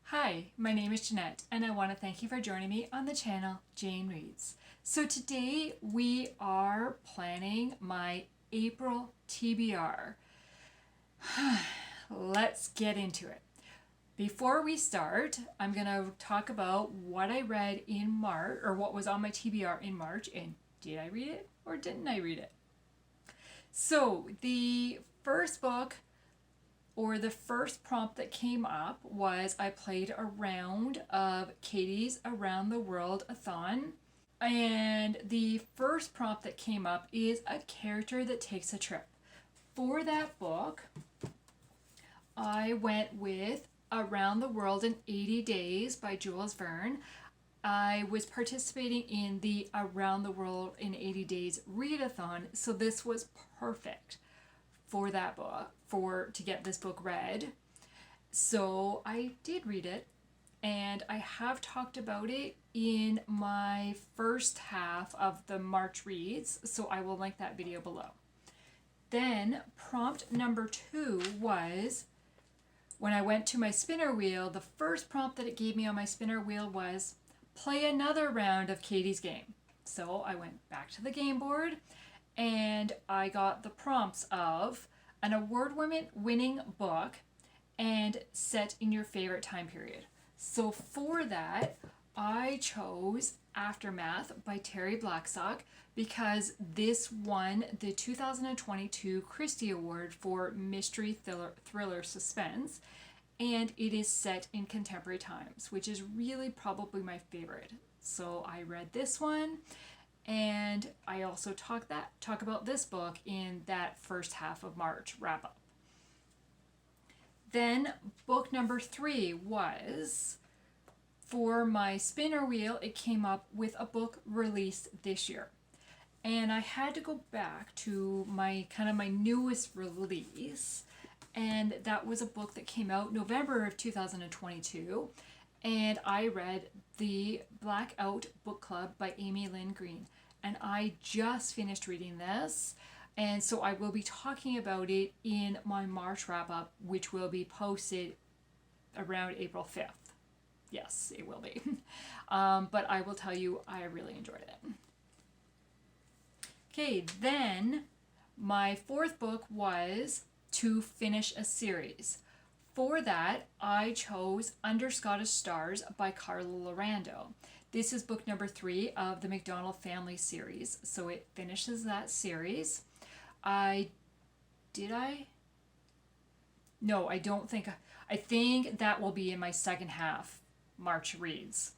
Hi, my name is Jeanette, and I want to thank you for joining me on the channel Jane Reads. So today we are planning my April TBR. Let's get into it. Before we start, I'm going to talk about what I read in March, or what was on my TBR in March, and did I read it or didn't I read it? So the first book, or the first prompt that came up, was I played a round of Katie's Around the World-a-thon. And the first prompt that came up is a character that takes a trip. For that book, I went with Around the World in 80 Days by Jules Verne. I was participating in the Around the World in 80 Days Readathon, so this was perfect for that book, to get this book read. So I did read it, and I have talked about it in my first half of the March reads, so I will link that video below. Then prompt number 2 was, when I went to my spinner wheel, the first prompt that it gave me on my spinner wheel was play another round of Katie's game. So I went back to the game board and I got the prompts of an award-winning book and set in your favorite time period. So for that, I chose Aftermath by Terry Blackstock because this won the 2022 Christie Award for Mystery Thriller Suspense, and it is set in contemporary times, which is really probably my favorite. So I read this one, and I also talk about this book in that first half of March wrap up. Then book number 3 was, for my spinner wheel, it came up with a book released this year. And I had to go back to my newest release, and that was a book that came out November of 2022, and I read the Blackout Book Club by Amy Lynn Green. And I just finished reading this, and so I will be talking about it in my March wrap-up, which will be posted around April 5th. Yes, it will be. But I will tell you, I really enjoyed it. Okay, then my fourth book was to finish a series. For that, I chose Under Scottish Stars by Carla Lorando. This is book number 3 of the McDonald Family series, so it finishes that series. No, I don't think. I think that will be in my second half March reads.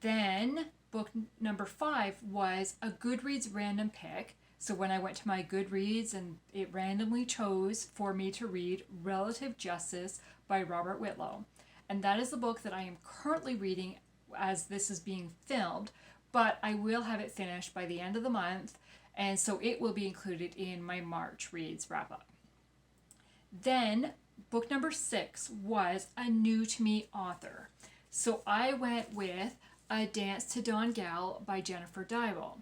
Then book number 5 was a Goodreads random pick. So when I went to my Goodreads, and it randomly chose for me to read Relative Justice by Robert Whitlow. And that is the book that I am currently reading as this is being filmed, but I will have it finished by the end of the month, and so it will be included in my March reads wrap up. Then book number 6 was a new to me author. So I went with A Dance to Dawn Gal by Jennifer Dybel.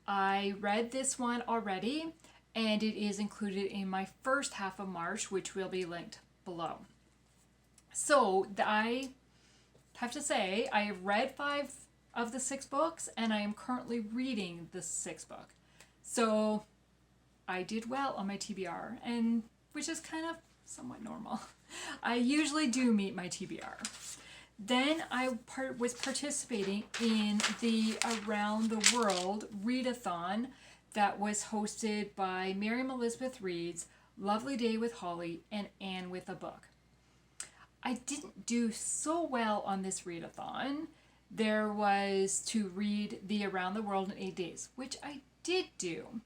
I read this one already, and it is included in my first half of March, which will be linked below. So I have to say, I have read 5 of the 6 books, and I am currently reading the 6th book. So I did well on my TBR, and which is kind of somewhat normal. I usually do meet my TBR. Then I was participating in the Around the World Readathon that was hosted by Miriam Elizabeth Reads, Lovely Day with Holly, and Anne with a Book. I didn't do so well on this readathon. There was to read the Around the World in 8 days, which I did do.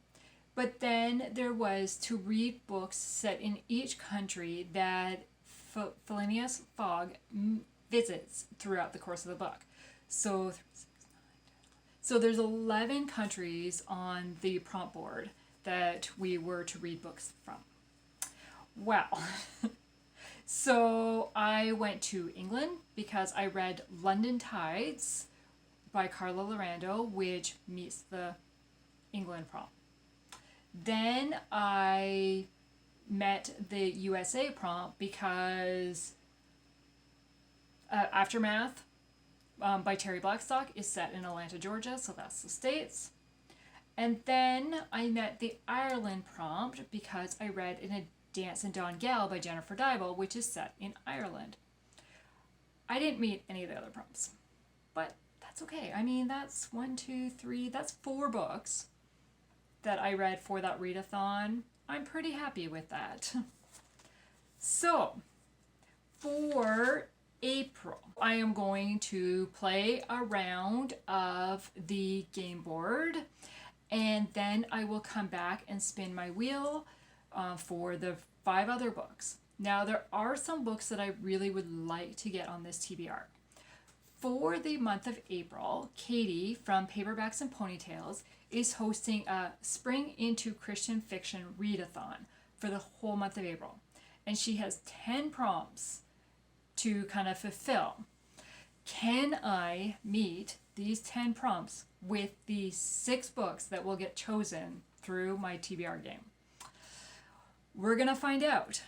But then there was to read books set in each country that Phileas Fogg visits throughout the course of the book. So there's 11 countries on the prompt board that we were to read books from. Wow. So I went to England because I read London Tides by Carla Lorando, which meets the England prompt. Then I met the USA prompt because Aftermath by Terry Blackstock is set in Atlanta, Georgia, so that's the States. And then I met the Ireland prompt because I read In a Dance in Don Gale by Jennifer Dybel, which is set in Ireland. I didn't meet any of the other prompts, but that's okay. I mean, that's 1, 2, 3, that's 4 books that I read for that readathon. I'm pretty happy with that. So, for April, I am going to play a round of the game board, and then I will come back and spin my wheel for the 5 other books. Now, there are some books that I really would like to get on this TBR. For the month of April, Katie from Paperbacks and Ponytails is hosting a Spring into Christian Fiction readathon for the whole month of April. And she has 10 prompts to kind of fulfill. Can I meet these 10 prompts with the 6 books that will get chosen through my TBR game? We're going to find out.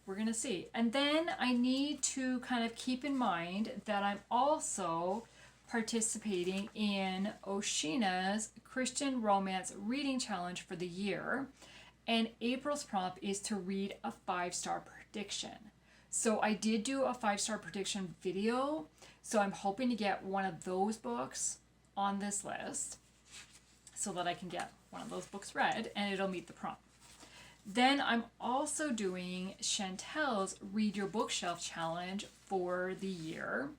We're going to see. And then I need to kind of keep in mind that I'm also participating in Oshina's Christian Romance Reading Challenge for the year. And April's prompt is to read a 5-star prediction. So I did do a 5-star prediction video. So I'm hoping to get one of those books on this list so that I can get one of those books read and it'll meet the prompt. Then I'm also doing Chantel's Read Your Bookshelf Challenge for the year.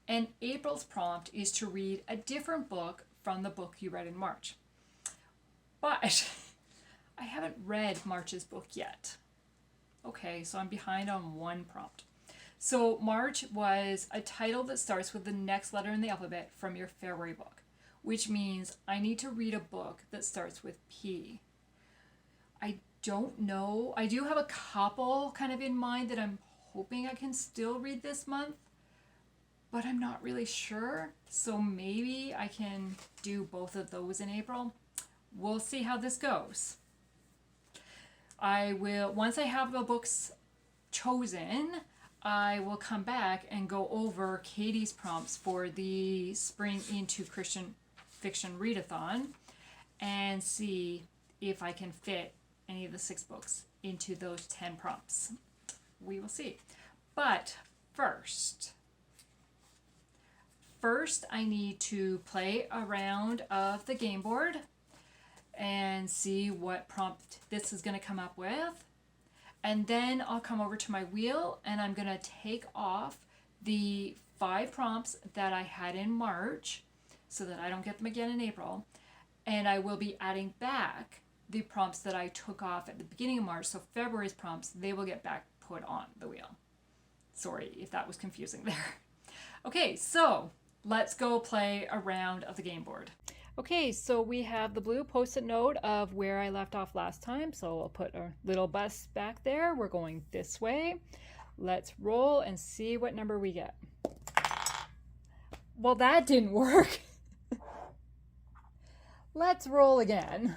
And April's prompt is to read a different book from the book you read in March. But I haven't read March's book yet. Okay, so I'm behind on one prompt. So March was a title that starts with the next letter in the alphabet from your February book, which means I need to read a book that starts with P. I don't know. I do have a couple kind of in mind that I'm hoping I can still read this month, but I'm not really sure. So maybe I can do both of those in April. We'll see how this goes. I will, once I have the books chosen, I will come back and go over Katie's prompts for the Spring into Christian Fiction Readathon and see if I can fit any of the 6 books into those 10 prompts. We will see. But first I need to play a round of the game board and see what prompt this is going to come up with. And then I'll come over to my wheel and I'm going to take off the 5 prompts that I had in March so that I don't get them again in April. And I will be adding back the prompts that I took off at the beginning of March. So February's prompts, they will get back put on the wheel. Sorry if that was confusing there. Okay, so let's go play a round of the game board. Okay, so we have the blue post-it note of where I left off last time. So I'll put a little bus back there. We're going this way. Let's roll and see what number we get. Well, that didn't work. Let's roll again.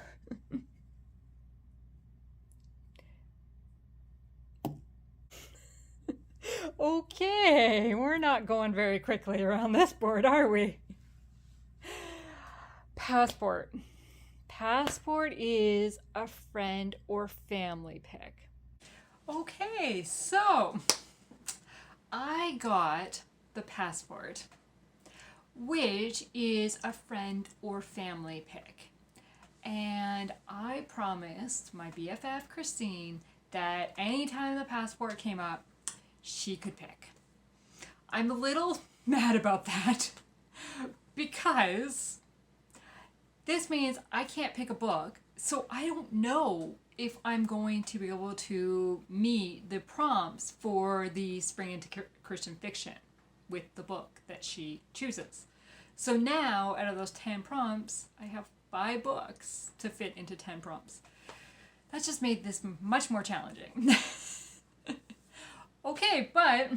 Okay, we're not going very quickly around this board, are we? Passport. Passport is a friend or family pick. Okay, so I got the Passport, which is a friend or family pick. And I promised my BFF Christine that anytime the Passport came up, she could pick. I'm a little mad about that because this means I can't pick a book, so I don't know if I'm going to be able to meet the prompts for the Spring into Christian Fiction with the book that she chooses. So now, out of those 10 prompts, I have 5 books to fit into 10 prompts. That just made this much more challenging. Okay, but,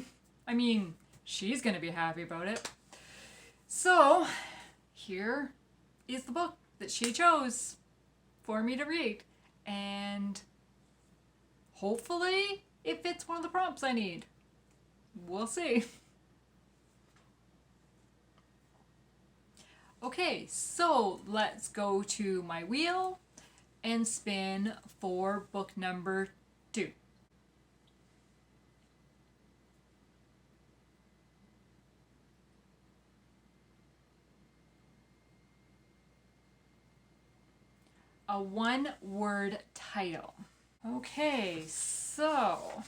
I mean, she's going to be happy about it. So, here is the book that she chose for me to read. And hopefully it fits one of the prompts I need. We'll see. Okay, so let's go to my wheel and spin for book number 2. A one-word title. Okay, so,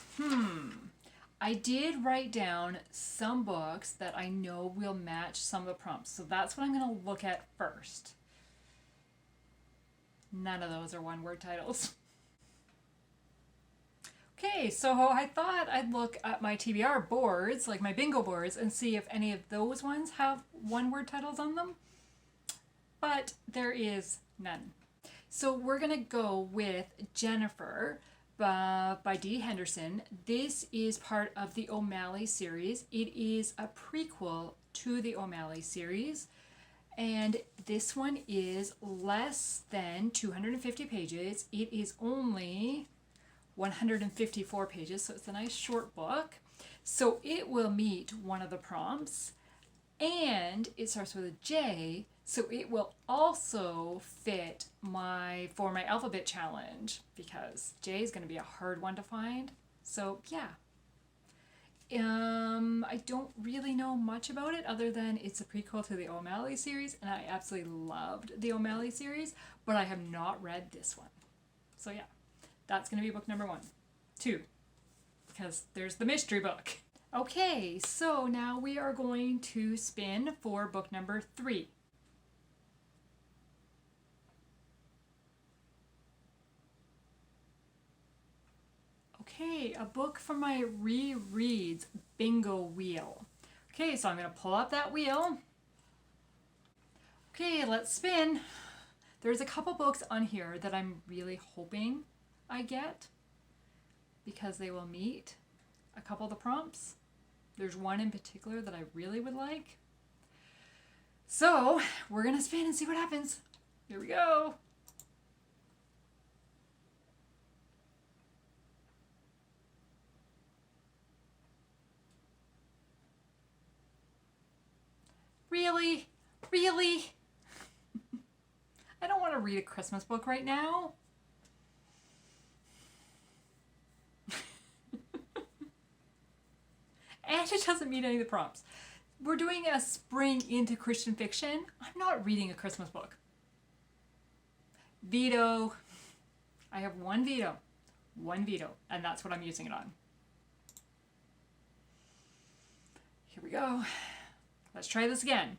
I did write down some books that I know will match some of the prompts. So that's what I'm going to look at first. None of those are one-word titles. Okay, so I thought I'd look at my TBR boards, like my bingo boards, and see if any of those ones have one-word titles on them. But there is none. So we're going to go with Jennifer by Dee Henderson. This is part of the O'Malley series. It is a prequel to the O'Malley series. And this one is less than 250 pages. It is only 154 pages, so it's a nice short book. So it will meet one of the prompts. And it starts with a J, so it will also fit for my alphabet challenge, because J is going to be a hard one to find. So yeah, I don't really know much about it other than it's a prequel to the O'Malley series, and I absolutely loved the O'Malley series, but I have not read this one. So yeah, that's going to be book number 2, because there's the mystery book. Okay, so now we are going to spin for book number 3. Okay, a book from my rereads bingo wheel. Okay, so I'm going to pull up that wheel. Okay, let's spin. There's a couple books on here that I'm really hoping I get, because they will meet a couple of the prompts. There's one in particular that I really would like. So we're going to spin and see what happens. Here we go. Really? Really? I don't want to read a Christmas book right now. And it doesn't meet any of the prompts. We're doing a spring into Christian fiction. I'm not reading a Christmas book. Veto. I have one veto, and that's what I'm using it on. Here we go. Let's try this again.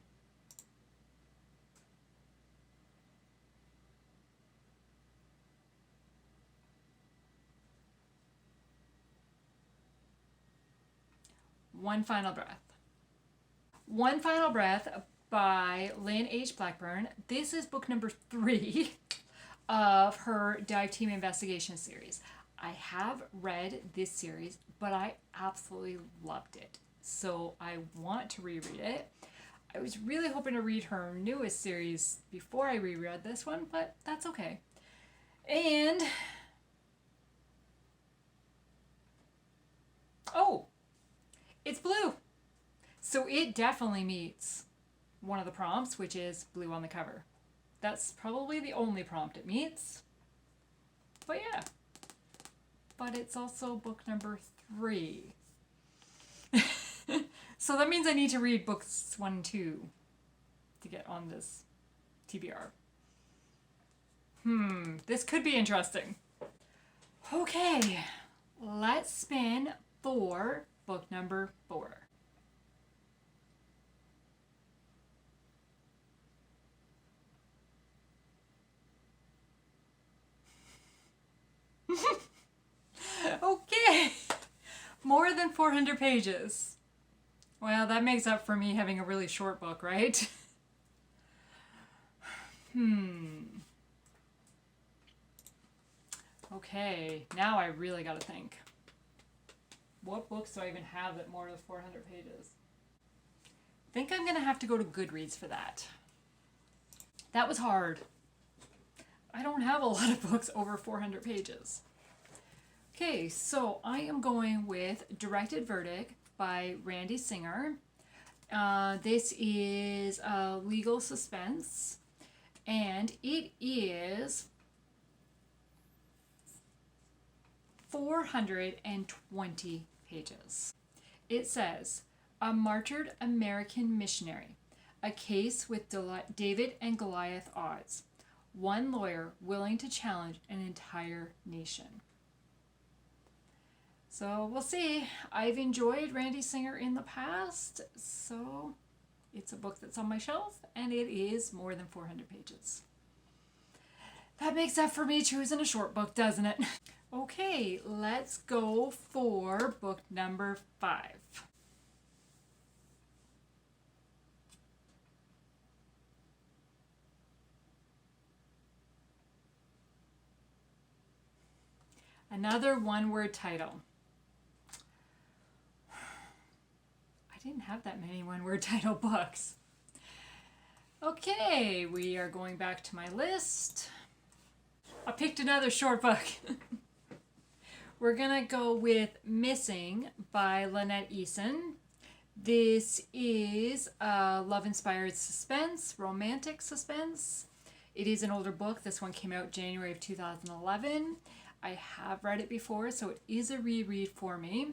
One Final Breath. One Final Breath by Lynn H. Blackburn. This is book number 3 of her Dive Team Investigation series. I have read this series, but I absolutely loved it. So I want to reread it. I was really hoping to read her newest series before I reread this one, but that's okay. And oh, it's blue. So it definitely meets one of the prompts, which is blue on the cover. That's probably the only prompt it meets. But yeah. But it's also book number 3. So that means I need to read books 1 and 2 to get on this TBR. This could be interesting. Okay, let's spin for book number 4. Okay, more than 400 pages. Well, that makes up for me having a really short book, right? Okay, now I really gotta think. What books do I even have that more than 400 pages? I think I'm gonna have to go to Goodreads for that. That was hard. I don't have a lot of books over 400 pages. Okay, so I am going with Directed Verdict by Randy Singer. This is a legal suspense, and it is 420 pages. It says, A Martyred American Missionary, a case with David and Goliath odds. One lawyer willing to challenge an entire nation. So we'll see. I've enjoyed Randy Singer in the past, so it's a book that's on my shelf, and it is more than 400 pages. That makes up for me choosing a short book, doesn't it? Okay, let's go for book number 5. Another one-word title. I didn't have that many one-word title books. Okay, we are going back to my list. I picked another short book. We're gonna go with Missing by Lynette Eason. This is a love-inspired suspense, romantic suspense. It is an older book. This one came out January of 2011. I have read it before, so it is a reread for me.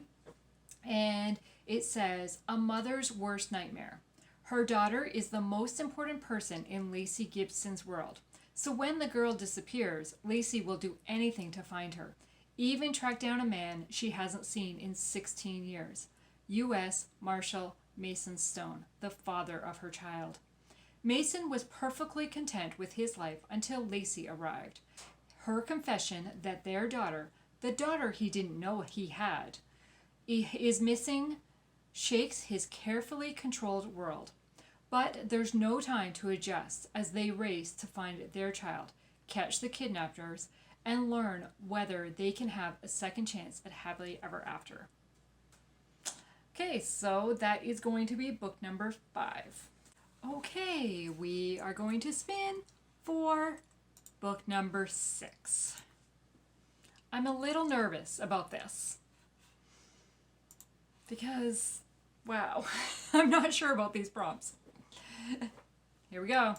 And it says, A mother's worst nightmare. Her daughter is the most important person in Lacey Gibson's world. So when the girl disappears, Lacey will do anything to find her, even track down a man she hasn't seen in 16 years. U.S. Marshal Mason Stone, the father of her child. Mason was perfectly content with his life until Lacey arrived. Her confession that their daughter, the daughter he didn't know he had, is missing shakes his carefully controlled world. But there's no time to adjust as they race to find their child, catch the kidnappers, and learn whether they can have a second chance at happily ever after. Okay, so that is going to be book number 5. Okay, we are going to spin for book number 6. I'm a little nervous about this because, wow, I'm not sure about these prompts. Here we go.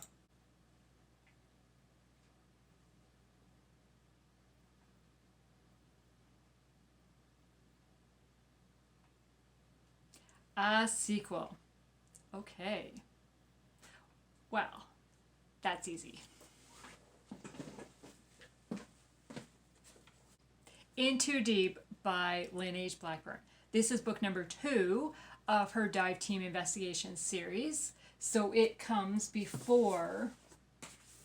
A sequel. Okay. Well, that's easy. In Too Deep by Lynn H. Blackburn. This is book number 2 of her Dive Team Investigation series. So it comes before,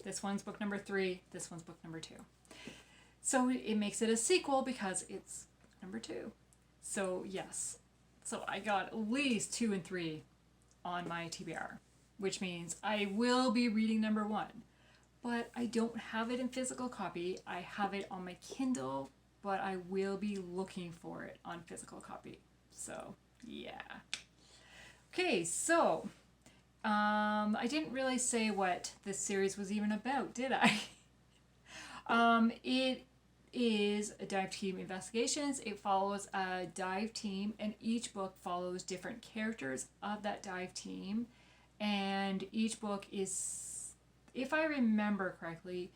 this one's book number 3, this one's book number 2. So it makes it a sequel because it's book number 2. So yes, so I got at least 2 and 3 on my TBR, which means I will be reading number 1. But I don't have it in physical copy. I have it on my Kindle, but I will be looking for it on physical copy. So yeah. Okay, so I didn't really say what this series was even about, did I? It is a dive team investigations. It follows a dive team, and each book follows different characters of that dive team. And each book is, if I remember correctly,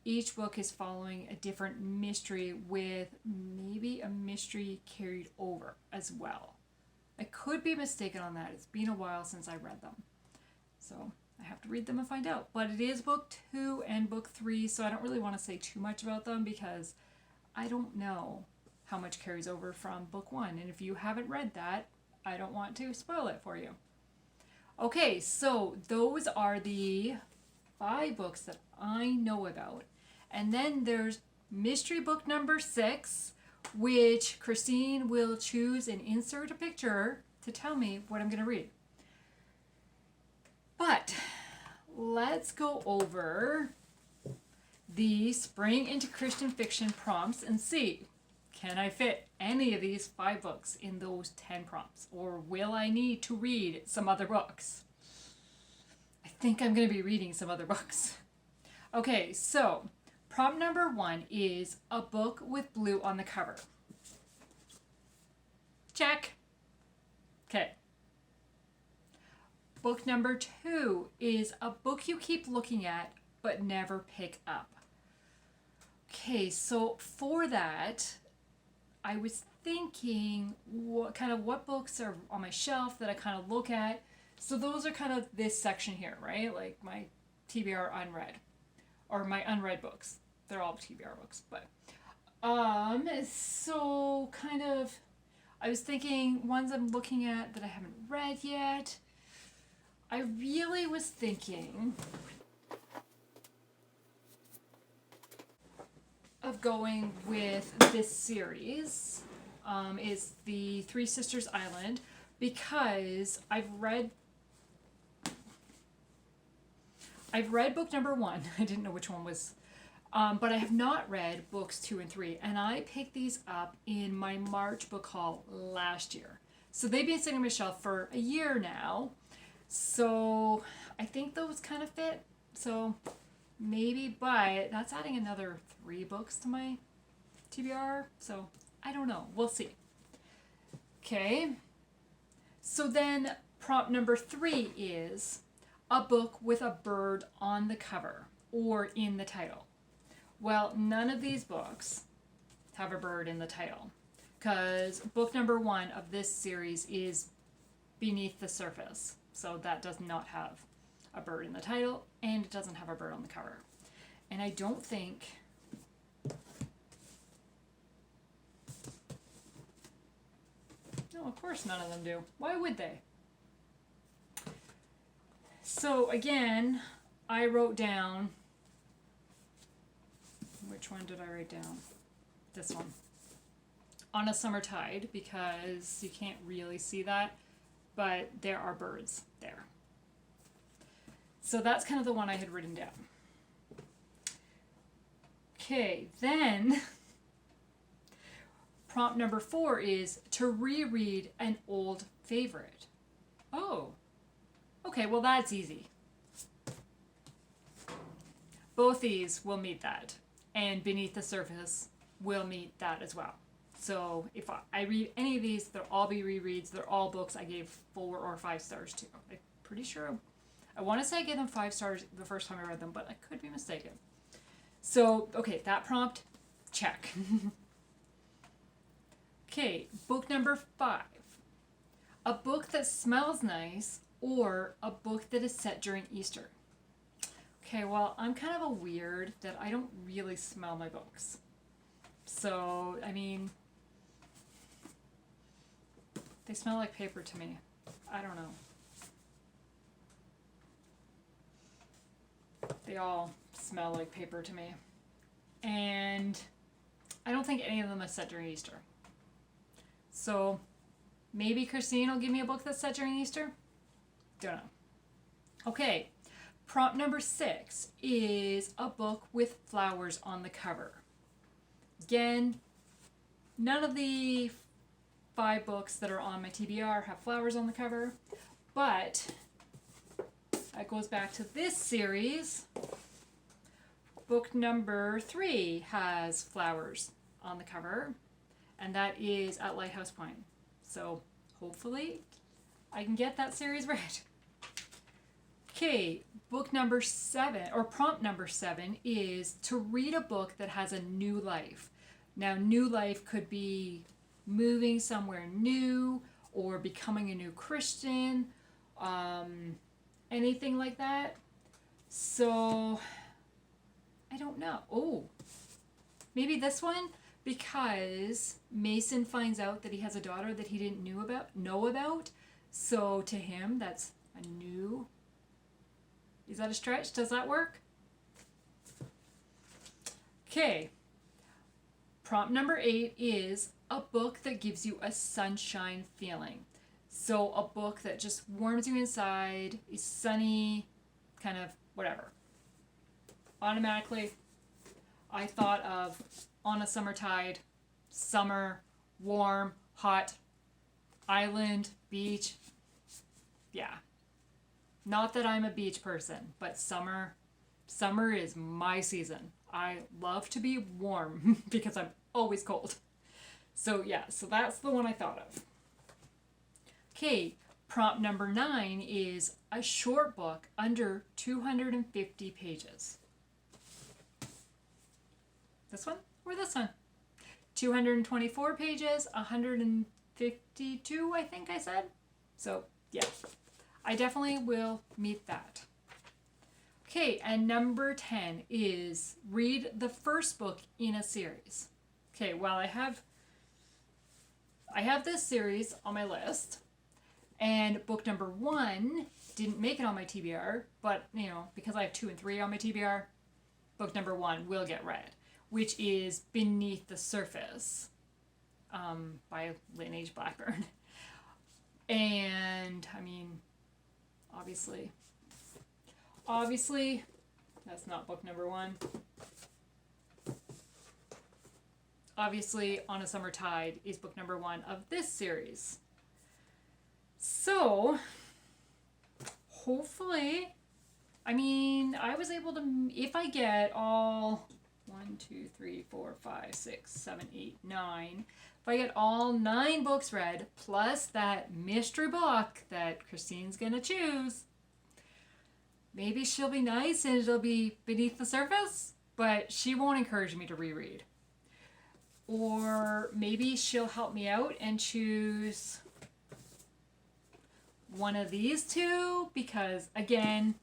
each book is following a different mystery with maybe a mystery carried over as well. I could be mistaken on that. It's been a while since I read them. So I have to read them and find out. But it is book 2 and book 3, so I don't really want to say too much about them because I don't know how much carries over from book 1. And if you haven't read that, I don't want to spoil it for you. Okay, so those are the 5 books that I know about. And then there's mystery book number 6, which Christine will choose and insert a picture to tell me what I'm going to read. But let's go over the Spring into Christian Fiction prompts and see, can I fit any of these 5 books in those 10 prompts? Or will I need to read some other books? I think I'm going to be reading some other books. Okay, so prompt number 1 is a book with blue on the cover. Check. Okay. book number 2 is a book you keep looking at but never pick up. Okay, so for that, I was thinking what books are on my shelf that I kind of look at. So those are kind of this section here, right? Like my TBR unread, or my unread books. They're all TBR books, but so kind of, I was thinking ones I'm looking at that I haven't read yet. I really was thinking of going with this series, is the Three Sisters Island, because I've read book number 1. I didn't know which one was, but I have not read books 2 and 3, and I picked these up in my March book haul last year. So they've been sitting on my shelf for a year now. So I think those kind of fit. So maybe, but that's adding another 3 books to my TBR. So I don't know. We'll see. Okay. So then prompt number 3 is a book with a bird on the cover or in the title. Well, none of these books have a bird in the title, because book number 1 of this series is Beneath the Surface. So that does not have a bird in the title, and it doesn't have a bird on the cover. And I don't think... No, of course none of them do. Why would they? So again, I wrote down... Which one did I write down? This one. On a Summer Tide, because you can't really see that, but there are birds there. So that's kind of the one I had written down. Okay, then prompt number 4 is to reread an old favorite. Oh, okay, well that's easy. Both these will meet that, and Beneath the Surface will meet that as well. So if I read any of these, they'll all be rereads. They're all books I gave 4 or 5 stars to. I'm pretty sure. I want to say I gave them 5 stars the first time I read them, but I could be mistaken. So, okay, that prompt, check. Okay, book number 5. A book that smells nice, or a book that is set during Easter. Okay, well, I'm kind of a weird that I don't really smell my books. So, I mean, they smell like paper to me. I don't know. They all smell like paper to me. And I don't think any of them are set during Easter. So maybe Christine will give me a book that's set during Easter? Don't know. Okay, prompt number 6 is a book with flowers on the cover. Again, none of the 5 books that are on my TBR have flowers on the cover, but that goes back to this series. Book number 3 has flowers on the cover, and that is At Lighthouse Point. So hopefully I can get that series right. Okay, book number 7, or prompt number 7, is to read a book that has a new life. Now, new life could be moving somewhere new, or becoming a new Christian, anything like that. So, I don't know. Oh, maybe this one, because Mason finds out that he has a daughter that he didn't know about. So to him, that's a new... Is that a stretch? Does that work? Okay. Prompt number 8 is a book that gives you a sunshine feeling. So a book that just warms you inside, is sunny, kind of whatever. Automatically, I thought of On a Summer Tide, summer, warm, hot, island, beach. Yeah. Not that I'm a beach person, but summer is my season. I love to be warm because I'm always cold. So yeah, so that's the one I thought of. Okay, Prompt number 9 is a short book under 250 pages. This one or this one? 224 pages, 152, I think I said. So, yeah, I definitely will meet that. Okay, and number 10 is read the first book in a series. Okay, well, I have this series on my list, and book number 1 didn't make it on my TBR, but, you know, because I have 2 and 3 on my TBR, book number 1 will get read, which is Beneath the Surface by Lynn Blackburn. And, I mean, obviously, that's not book number 1. Obviously, On a Summer Tide is book number 1 of this series. So, hopefully, I mean, I was able to, if I get all 1, 2, 3, 4, 5, 6, 7, 8, 9, if I get all 9 books read, plus that mystery book that Christine's gonna choose, maybe she'll be nice and it'll be Beneath the Surface, but she won't encourage me to reread. Or maybe she'll help me out and choose one of these two, because again,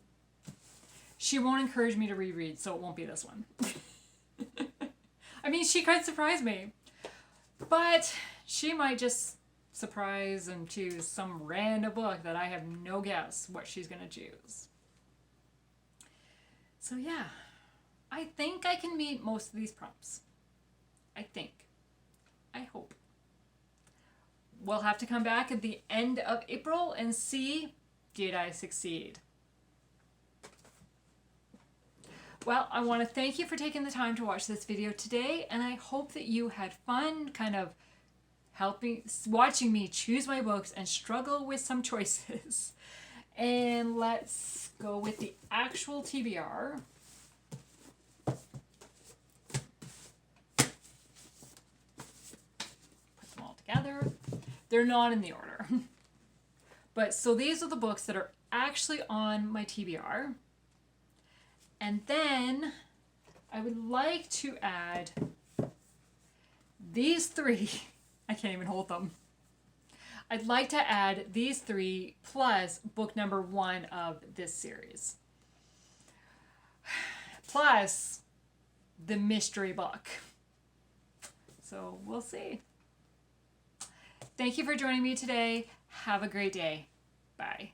she won't encourage me to reread, so it won't be this one. I mean, she could surprise me, but she might just surprise and choose some random book that I have no guess what she's gonna choose. So yeah, I think I can meet most of these prompts. I think. I hope. We'll have to come back at the end of April and see, did I succeed? Well, I want to thank you for taking the time to watch this video today, and I hope that you had fun kind of watching me choose my books and struggle with some choices. And let's go with the actual TBR. Put them all together. They're not in the order. But so these are the books that are actually on my TBR. And then I would like to add these 3. I can't even hold them. I'd like to add these 3 plus book number 1 of this series. Plus the mystery book. So we'll see. Thank you for joining me today. Have a great day. Bye.